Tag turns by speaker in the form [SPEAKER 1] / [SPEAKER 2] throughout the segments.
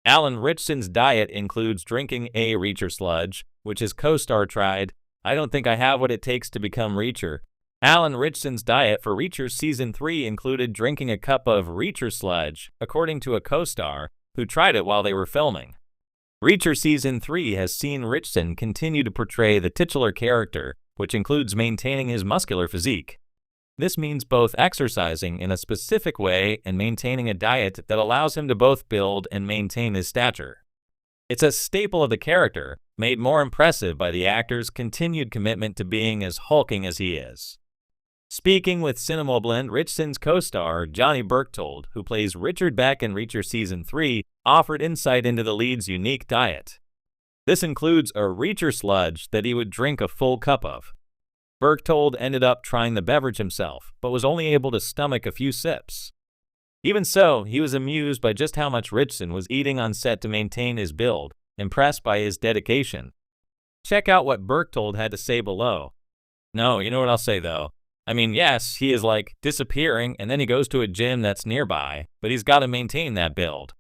[SPEAKER 1] Alan Ritchson's diet includes drinking a Reacher Sludge, which his co-star tried. I don't think I have what it takes to become Reacher. Alan Ritchson's diet for Reacher Season 3 included drinking a cup of Reacher Sludge, according to a co-star who tried it while they were filming. Reacher Season 3 has seen Ritchson continue to portray the titular character, which includes maintaining his muscular physique. This means both exercising in a specific way and maintaining a diet that allows him to both build and maintain his stature. It's a staple of the character, made more impressive by the actor's continued commitment to being as hulking as he is. Speaking with Cinemoblend, Ritchson's co-star, Johnny Berchtold, who plays Richard Beck in Reacher Season 3, offered insight into the lead's unique diet. This includes a Reacher Sludge that he would drink a full cup of. Berchtold ended up trying the beverage himself, but was only able to stomach a few sips. Even so, he was amused by just how much Ritchson was eating on set to maintain his build, impressed by his dedication. Check out what Berchtold had to say below. No, you know what I'll say though. I mean, yes, he is like disappearing and then he goes to a gym that's nearby, but he's got to maintain that build.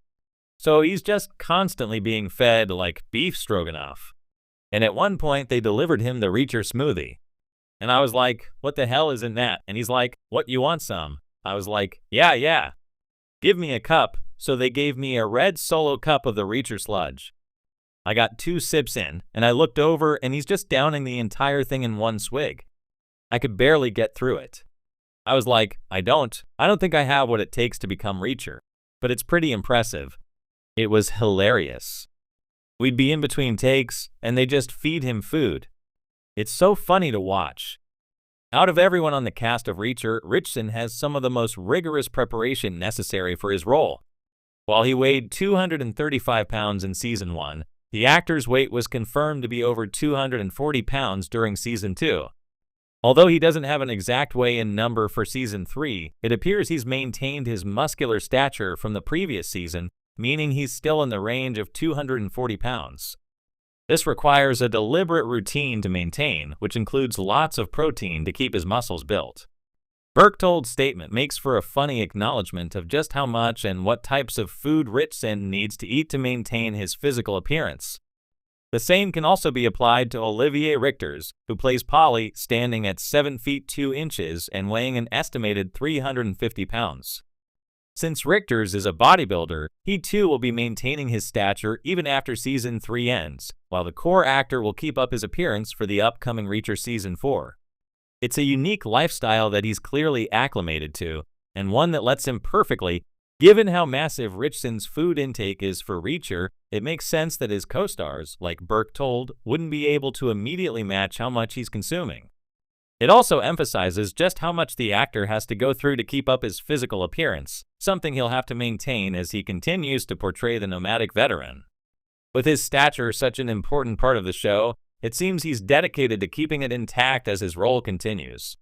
[SPEAKER 1] So he's just constantly being fed like beef stroganoff. And at one point they delivered him the Reacher smoothie. And I was like, what the hell is in that? And he's like, what, you want some? I was like, yeah. Give me a cup. So they gave me a red solo cup of the Reacher Sludge. I got 2 sips in, and I looked over and he's just downing the entire thing in one swig. I could barely get through it. I was like, I don't think I have what it takes to become Reacher, but it's pretty impressive. It was hilarious. We'd be in between takes, and they just feed him food. It's so funny to watch. Out of everyone on the cast of Reacher, Ritchson has some of the most rigorous preparation necessary for his role. While he weighed 235 pounds in Season 1, the actor's weight was confirmed to be over 240 pounds during Season 2. Although he doesn't have an exact weigh-in number for Season 3, it appears he's maintained his muscular stature from the previous season, meaning he's still in the range of 240 pounds. This requires a deliberate routine to maintain, which includes lots of protein to keep his muscles built. Berchtold's statement makes for a funny acknowledgement of just how much and what types of food Ritchson needs to eat to maintain his physical appearance. The same can also be applied to Olivier Richters, who plays Polly, standing at 7 feet 2 inches and weighing an estimated 350 pounds. Since Richters is a bodybuilder, he too will be maintaining his stature even after Season 3 ends, while the core actor will keep up his appearance for the upcoming Reacher Season 4. It's a unique lifestyle that he's clearly acclimated to, and one that lets him perfectly. Given how massive Ritchson's food intake is for Reacher, it makes sense that his co-stars, like Berchtold, wouldn't be able to immediately match how much he's consuming. It also emphasizes just how much the actor has to go through to keep up his physical appearance, something he'll have to maintain as he continues to portray the nomadic veteran. With his stature such an important part of the show, it seems he's dedicated to keeping it intact as his role continues.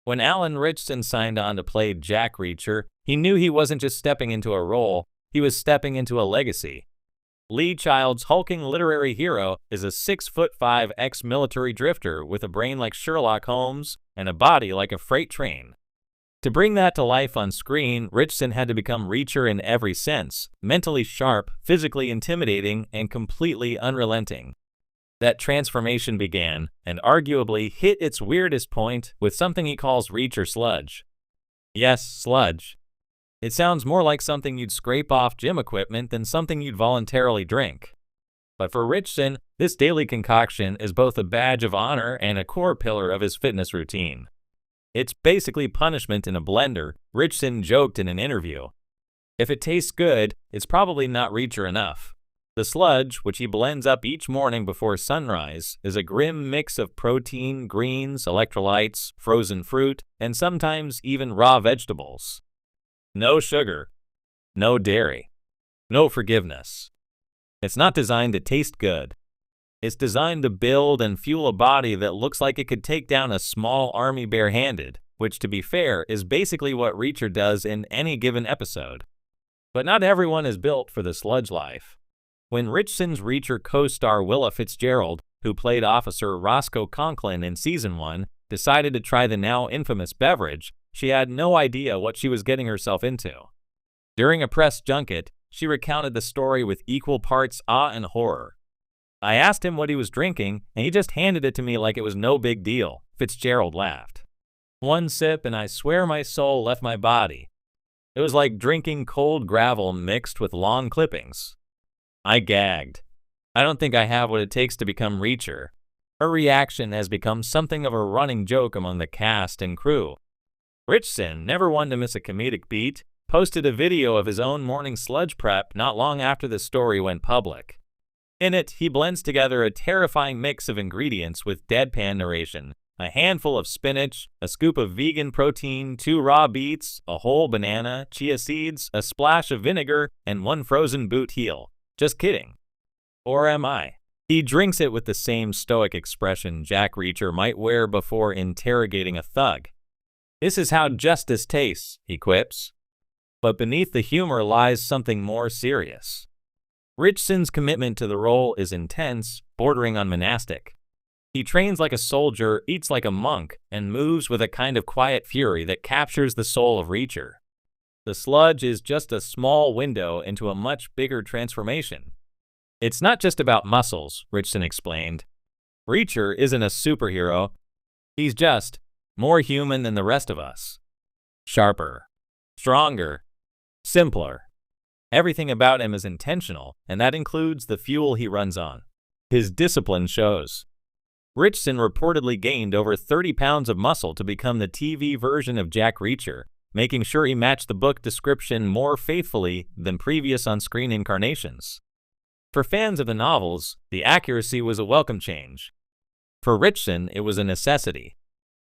[SPEAKER 1] When Alan Ritchson signed on to play Jack Reacher, he knew he wasn't just stepping into a role, he was stepping into a legacy. Lee Child's hulking literary hero is a 6'5" ex-military drifter with a brain like Sherlock Holmes and a body like a freight train. To bring that to life on screen, Ritchson had to become Reacher in every sense, mentally sharp, physically intimidating, and completely unrelenting. That transformation began, and arguably hit its weirdest point, with something he calls Reacher Sludge. Yes, sludge. It sounds more like something you'd scrape off gym equipment than something you'd voluntarily drink. But for Ritchson, this daily concoction is both a badge of honor and a core pillar of his fitness routine. It's basically punishment in a blender, Ritchson joked in an interview. If it tastes good, it's probably not Reacher enough. The sludge, which he blends up each morning before sunrise, is a grim mix of protein, greens, electrolytes, frozen fruit, and sometimes even raw vegetables. No sugar, no dairy, no forgiveness. It's not designed to taste good. It's designed to build and fuel a body that looks like it could take down a small army barehanded, which, to be fair, is basically what Reacher does in any given episode. But not everyone is built for the sludge life. When Ritchson's Reacher co-star Willa Fitzgerald, who played Officer Roscoe Conklin in Season 1, decided to try the now infamous beverage, she had no idea what she was getting herself into. During a press junket, she recounted the story with equal parts awe and horror. I asked him what he was drinking, and he just handed it to me like it was no big deal, Fitzgerald laughed. One sip and I swear my soul left my body. It was like drinking cold gravel mixed with lawn clippings. I gagged. I don't think I have what it takes to become Reacher. Her reaction has become something of a running joke among the cast and crew. Ritchson, never one to miss a comedic beat, posted a video of his own morning sludge prep not long after the story went public. In it, he blends together a terrifying mix of ingredients with deadpan narration, a handful of spinach, a scoop of vegan protein, 2 raw beets, a whole banana, chia seeds, a splash of vinegar, and 1 frozen boot heel. Just kidding. Or am I? He drinks it with the same stoic expression Jack Reacher might wear before interrogating a thug. This is how justice tastes, he quips. But beneath the humor lies something more serious. Ritchson's commitment to the role is intense, bordering on monastic. He trains like a soldier, eats like a monk, and moves with a kind of quiet fury that captures the soul of Reacher. The sludge is just a small window into a much bigger transformation. It's not just about muscles, Ritchson explained. Reacher isn't a superhero. He's just more human than the rest of us. Sharper, stronger, simpler. Everything about him is intentional, and that includes the fuel he runs on. His discipline shows. Ritchson reportedly gained over 30 pounds of muscle to become the TV version of Jack Reacher, making sure he matched the book description more faithfully than previous on-screen incarnations. For fans of the novels, the accuracy was a welcome change. For Ritchson, it was a necessity.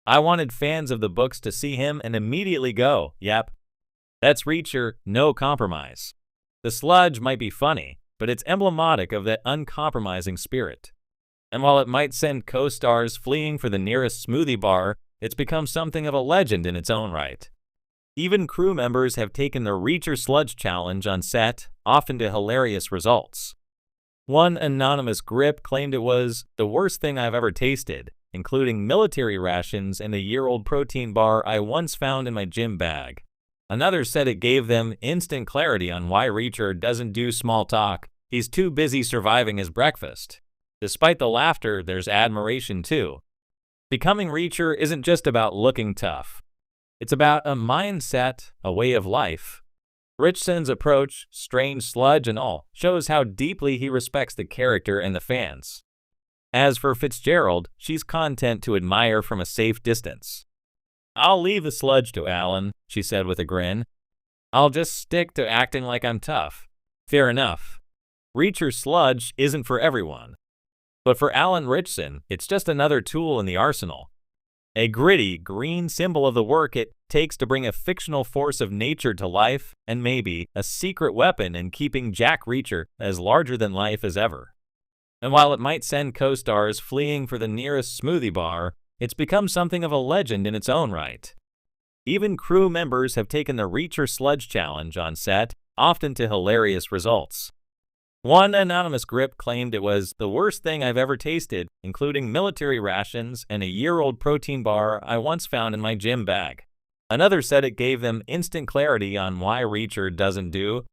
[SPEAKER 1] I wanted fans of the books to see him and immediately go, yep, that's Reacher, no compromise. The sludge might be funny, but it's emblematic of that uncompromising spirit. And while it might send co-stars fleeing for the nearest smoothie bar, it's become something of a legend in its own right. Even crew members have taken the Reacher Sludge Challenge on set, often to hilarious results. One anonymous grip claimed it was the worst thing I've ever tasted, including military rations and a year-old protein bar I once found in my gym bag. Another said it gave them instant clarity on why Reacher doesn't do small talk. He's too busy surviving his breakfast. Despite the laughter, there's admiration too. Becoming Reacher isn't just about looking tough. It's about a mindset, a way of life. Ritchson's approach, strange sludge and all, shows how deeply he respects the character and the fans. As for Fitzgerald, she's content to admire from a safe distance. I'll leave the sludge to Alan, she said with a grin. I'll just stick to acting like I'm tough. Fair enough. Reacher Sludge isn't for everyone. But for Alan Ritchson, it's just another tool in the arsenal. A gritty, green symbol of the work it takes to bring a fictional force of nature to life, and maybe a secret weapon in keeping Jack Reacher as larger than life as ever. And while it might send co-stars fleeing for the nearest smoothie bar, it's become something of a legend in its own right. Even crew members have taken the Reacher Sludge Challenge on set, often to hilarious results. One anonymous grip claimed it was the worst thing I've ever tasted, including military rations and a year-old protein bar I once found in my gym bag. Another said it gave them instant clarity on why Reacher doesn't do